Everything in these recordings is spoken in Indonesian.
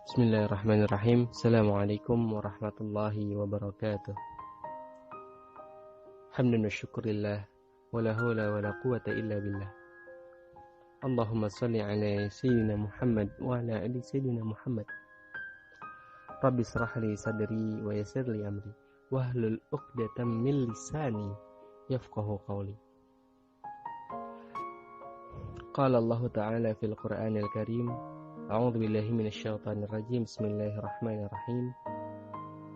Bismillahirrahmanirrahim. Assalamualaikum warahmatullahi wabarakatuh. Hamdan wa syukurillah, wa la hawla wa la quwata illa billah. Allahumma salli ala Sayyidina Muhammad wa ala ali Sayyidina Muhammad. Rabbi israh li sadri wa yassir li amri wahlul 'uqdatam min lisani yafqahu qawli. Qala Allah Ta'ala fil Qur'anil Karim, A'udzu billahi minasyaitonir rajim. Bismillahirrahmanirrahim.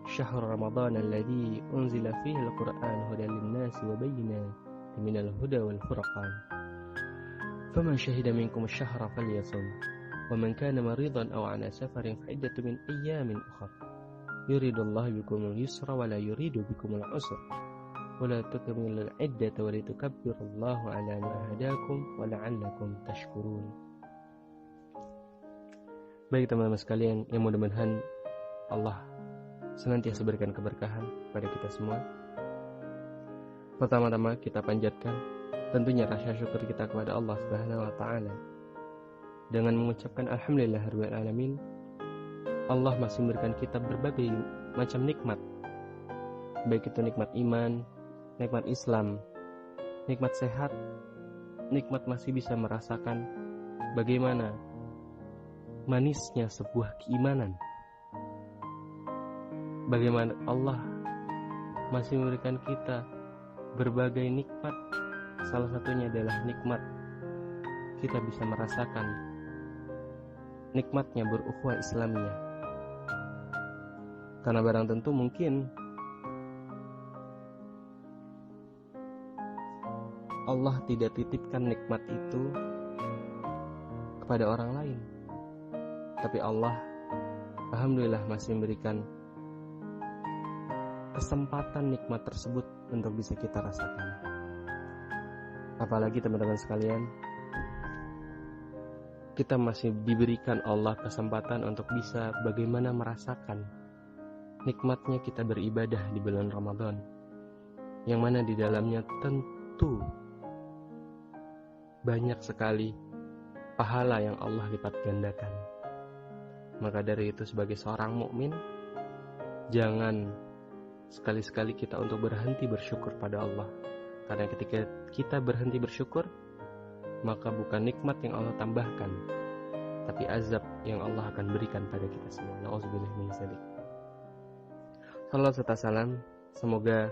Syahrul Ramadan alladzi unzila fihi al-Qur'an hudan lin-nasi wa bayyinatin minal huda wal furqan. Faman syahida minkum asy-syahra falyasum wa man kana maridan aw 'ala safarin fa 'iddatun min ayyamin ukhra. Yuridullahu bikumul yusra wa la yuridu bikumul 'usra. Wa la tukmilul 'iddata wa litukabbirullaha 'ala ma hadakum wa la'allakum tashkurun. Baik teman-teman sekalian, yang mudah-mudahan Allah senantiasa berikan keberkahan pada kita semua. Pertama-tama kita panjatkan tentunya rasa syukur kita kepada Allah Subhanahu wa taala dengan mengucapkan alhamdulillahirabbil alamin. Allah masih memberikan kita berbagai macam nikmat, baik itu nikmat iman, nikmat Islam, nikmat sehat, nikmat masih bisa merasakan bagaimana manisnya sebuah keimanan. Bagaimana Allah masih memberikan kita berbagai nikmat. Salah satunya adalah nikmat kita bisa merasakan nikmatnya berukhuwah Islamiyah. Karena barang tentu mungkin Allah tidak titipkan nikmat itu kepada orang lain, tapi Allah alhamdulillah masih memberikan kesempatan nikmat tersebut untuk bisa kita rasakan. Apalagi teman-teman sekalian, kita masih diberikan Allah kesempatan untuk bisa bagaimana merasakan nikmatnya kita beribadah di bulan Ramadan, yang mana di dalamnya tentu banyak sekali pahala yang Allah lipat gandakan. Maka dari itu sebagai seorang mukmin, jangan sekali-sekali kita untuk berhenti bersyukur pada Allah. Karena ketika kita berhenti bersyukur, maka bukan nikmat yang Allah tambahkan, tapi azab yang Allah akan berikan pada kita semua. Na'udzubillah min dzalik. Salawat serta salam semoga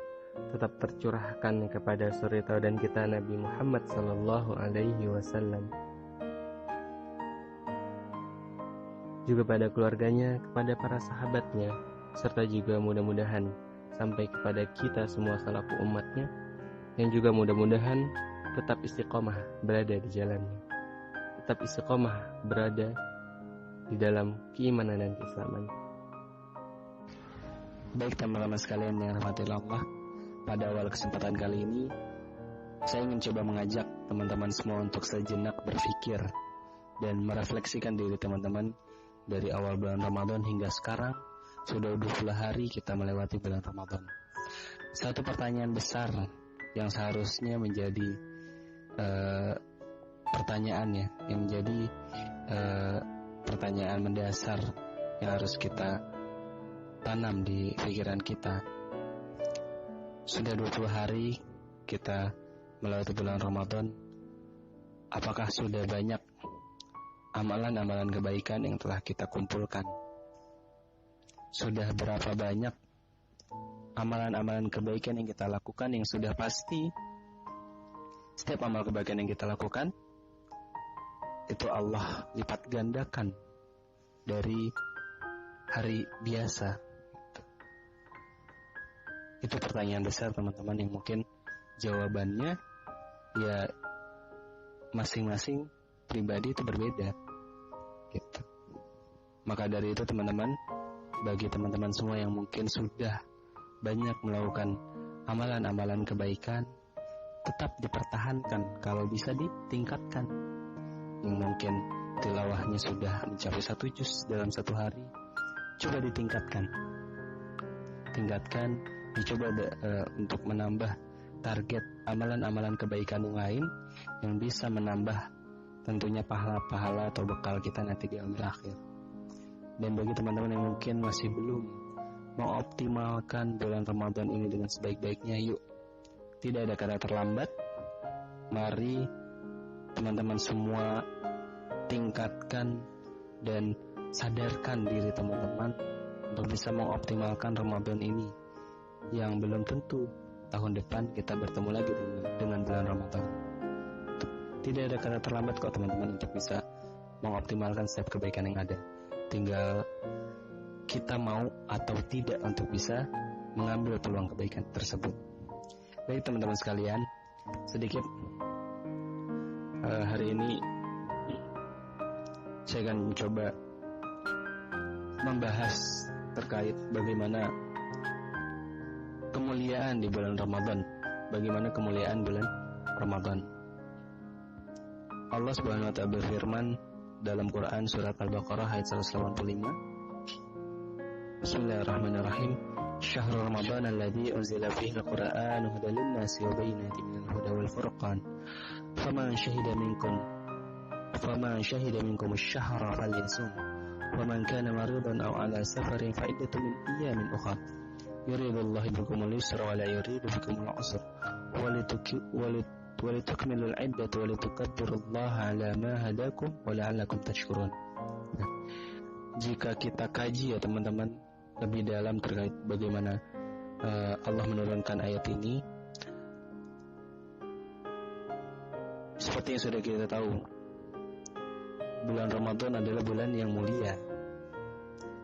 tetap tercurahkan kepada suri tauladan kita Nabi Muhammad sallallahu alaihi wasallam, juga pada keluarganya, kepada para sahabatnya, serta juga mudah-mudahan sampai kepada kita semua selaku umatnya, yang juga mudah-mudahan tetap istiqomah berada di jalannya, tetap istiqomah berada di dalam keimanan dan keislaman. Baik teman-teman sekalian yang dirahmati Allah, pada awal kesempatan kali ini saya ingin coba mengajak teman-teman semua untuk sejenak berpikir dan merefleksikan diri teman-teman. Dari awal bulan Ramadan hingga sekarang sudah 20 hari kita melewati bulan Ramadan. Satu pertanyaan besar yang seharusnya menjadi pertanyaannya, yang menjadi pertanyaan mendasar yang harus kita tanam di pikiran kita. Sudah 20 hari kita melewati bulan Ramadan, apakah sudah banyak amalan-amalan kebaikan yang telah kita kumpulkan? Sudah berapa banyak amalan-amalan kebaikan yang kita lakukan, yang sudah pasti setiap amal kebaikan yang kita lakukan itu Allah lipat gandakan dari hari biasa. Itu pertanyaan besar teman-teman, yang mungkin jawabannya ya masing-masing pribadi itu berbeda gitu. Maka dari itu teman-teman, bagi teman-teman semua yang mungkin sudah banyak melakukan amalan-amalan kebaikan, tetap dipertahankan, kalau bisa ditingkatkan. Yang mungkin tilawahnya sudah mencapai 1 juz dalam 1 hari, coba ditingkatkan, dicoba untuk menambah target amalan-amalan kebaikan yang lain yang bisa menambah tentunya pahala-pahala atau bekal kita nanti di akhir. Dan bagi teman-teman yang mungkin masih belum mengoptimalkan bulan Ramadan ini dengan sebaik-baiknya, yuk, tidak ada kata terlambat. Mari teman-teman semua tingkatkan dan sadarkan diri teman-teman untuk bisa mengoptimalkan Ramadan ini, yang belum tentu tahun depan kita bertemu lagi dengan bulan Ramadan. Tidak ada kata terlambat kok teman-teman untuk bisa mengoptimalkan setiap kebaikan yang ada. Tinggal kita mau atau tidak untuk bisa mengambil peluang kebaikan tersebut. Baik teman-teman sekalian, sedikit hari ini saya akan mencoba membahas terkait bagaimana kemuliaan di bulan Ramadan. Bagaimana kemuliaan bulan Ramadan. Allah Subhanahu wa taala berfirman dalam Quran surat Al-Baqarah ayat 185. Bismillahirrahmanirrahim. Syahrul Ramadan alladzi unzila fihi al-Qur'anu hudan lin-nasi wa bayyinatin minal huda wal furqan. Faman shahida minkum asy-syahra falyasum. Waman kana maridan aw 'ala safarin fa iddatun min ayyamin ukhra. Yuridullahu bikumul yusra wa la yuridu bikumul 'usra. Walitukmilul 'iddata wa litukabbirullaha 'ala ma hadakum wa la'allakum tashkurun. Jika kita kaji ya teman-teman lebih dalam terkait bagaimana Allah menurunkan ayat ini, seperti yang sudah kita tahu, bulan Ramadan adalah bulan yang mulia.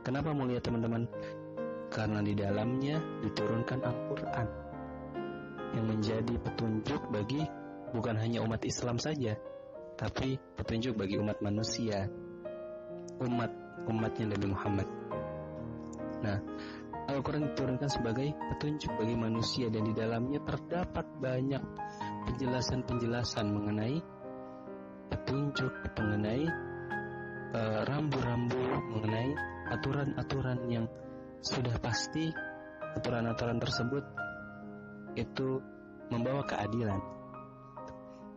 Kenapa mulia teman-teman? Karena di dalamnya diturunkan Al-Quran yang menjadi petunjuk bagi bukan hanya umat Islam saja, tapi petunjuk bagi umat manusia, umatnya Nabi Muhammad. Nah, Al-Quran diturunkan sebagai petunjuk bagi manusia, dan di dalamnya terdapat banyak penjelasan-penjelasan mengenai petunjuk, mengenai rambu-rambu, mengenai aturan-aturan yang sudah pasti. Aturan-aturan tersebut itu membawa keadilan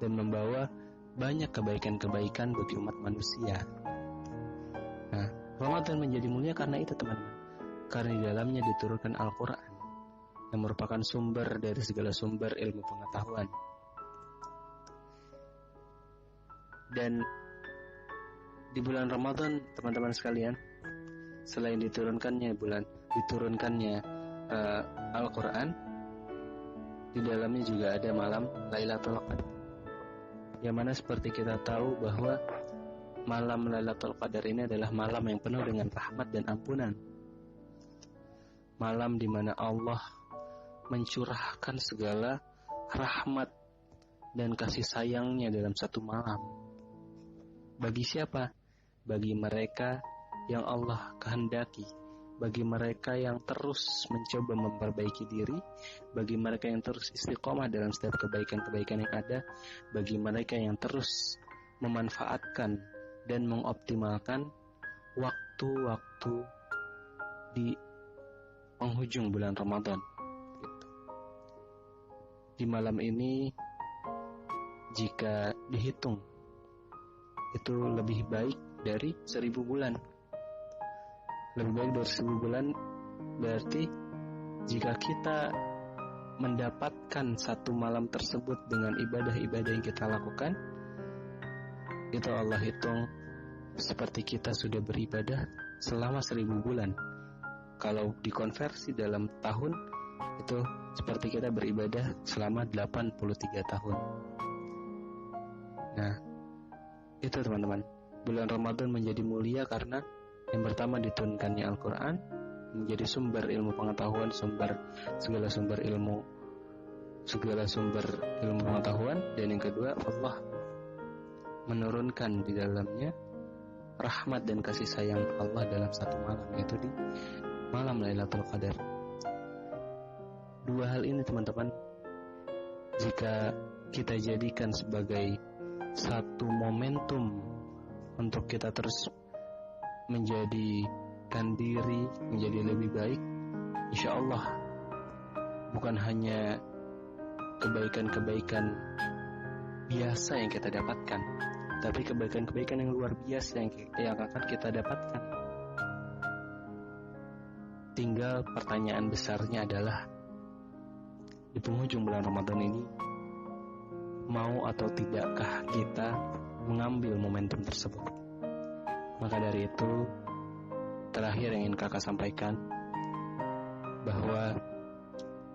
dan membawa banyak kebaikan-kebaikan bagi umat manusia. Nah, Ramadan menjadi mulia karena itu teman-teman. Karena di dalamnya diturunkan Al-Quran yang merupakan sumber dari segala sumber ilmu pengetahuan. Dan di bulan Ramadan teman-teman sekalian, selain diturunkannya Al-Quran, di dalamnya juga ada malam Lailatul Qadar, yang mana seperti kita tahu bahwa malam Lailatul Qadar ini adalah malam yang penuh dengan rahmat dan ampunan. Malam di mana Allah mencurahkan segala rahmat dan kasih sayangnya dalam satu malam. Bagi siapa? Bagi mereka yang Allah kehendaki, bagi mereka yang terus mencoba memperbaiki diri, bagi mereka yang terus istiqomah dalam setiap kebaikan-kebaikan yang ada, bagi mereka yang terus memanfaatkan dan mengoptimalkan waktu-waktu di penghujung bulan Ramadan. Di malam ini, jika dihitung, itu lebih baik dari 1000 bulan. Lebih baik dari 1000 bulan berarti jika kita mendapatkan satu malam tersebut dengan ibadah-ibadah yang kita lakukan, itu Allah hitung seperti kita sudah beribadah selama 1000 bulan. Kalau dikonversi dalam tahun, itu seperti kita beribadah selama 83 tahun. Nah, itu teman-teman, bulan Ramadan menjadi mulia karena yang pertama diturunkannya Al-Quran, menjadi sumber ilmu pengetahuan, segala sumber ilmu pengetahuan. Dan yang kedua, Allah menurunkan di dalamnya rahmat dan kasih sayang Allah dalam satu malam, yaitu di malam Lailatul Qadar. Dua hal ini teman-teman, jika kita jadikan sebagai satu momentum untuk kita terus menjadikan diri menjadi lebih baik, insya Allah bukan hanya kebaikan-kebaikan biasa yang kita dapatkan, tapi kebaikan-kebaikan yang luar biasa yang akan kita dapatkan. tinggal pertanyaan besarnya adalah di penghujung bulan Ramadan ini, mau atau tidakkah kita mengambil momentum tersebut? Maka dari itu, terakhir yang ingin kakak sampaikan, bahwa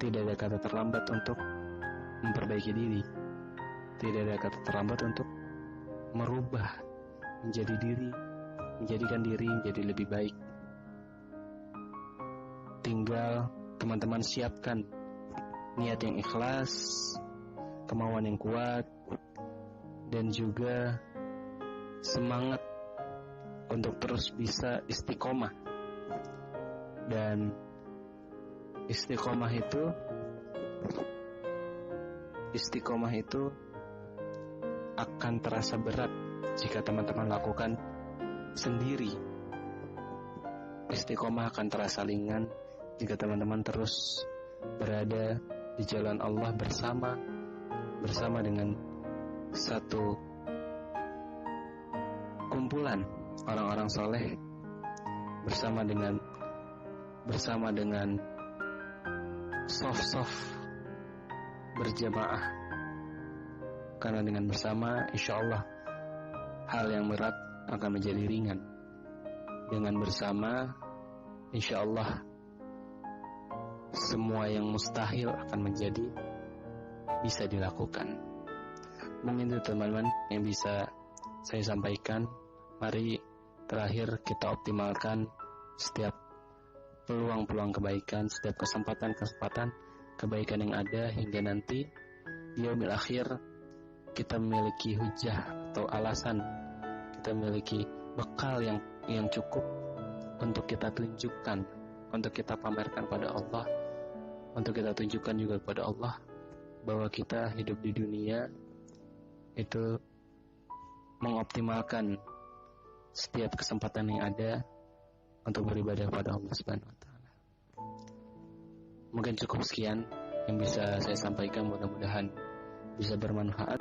tidak ada kata terlambat untuk memperbaiki diri. Tidak ada kata terlambat untuk merubah, menjadikan diri menjadi lebih baik. Tinggal teman-teman siapkan niat yang ikhlas, kemauan yang kuat, dan juga semangat untuk terus bisa istiqomah. Dan istiqomah itu akan terasa berat jika teman-teman lakukan sendiri. Istiqomah akan terasa ringan jika teman-teman terus berada di jalan Allah bersama dengan satu kumpulan orang-orang soleh, bersama dengan soft berjamaah. Karena dengan bersama, insya Allah hal yang berat akan menjadi ringan. Dengan bersama, insya Allah semua yang mustahil akan menjadi bisa dilakukan. Mungkin itu teman-teman yang bisa saya sampaikan. Mari terakhir kita optimalkan setiap peluang-peluang kebaikan, setiap kesempatan kebaikan yang ada, hingga nanti di yaumil akhir kita memiliki hujah atau alasan, kita memiliki bekal yang cukup untuk kita tunjukkan, untuk kita pamerkan pada Allah, untuk kita tunjukkan juga kepada Allah bahwa kita hidup di dunia itu mengoptimalkan setiap kesempatan yang ada untuk beribadah pada Allah Subhanahu wa taala. Mungkin cukup sekian yang bisa saya sampaikan, mudah-mudahan bisa bermanfaat.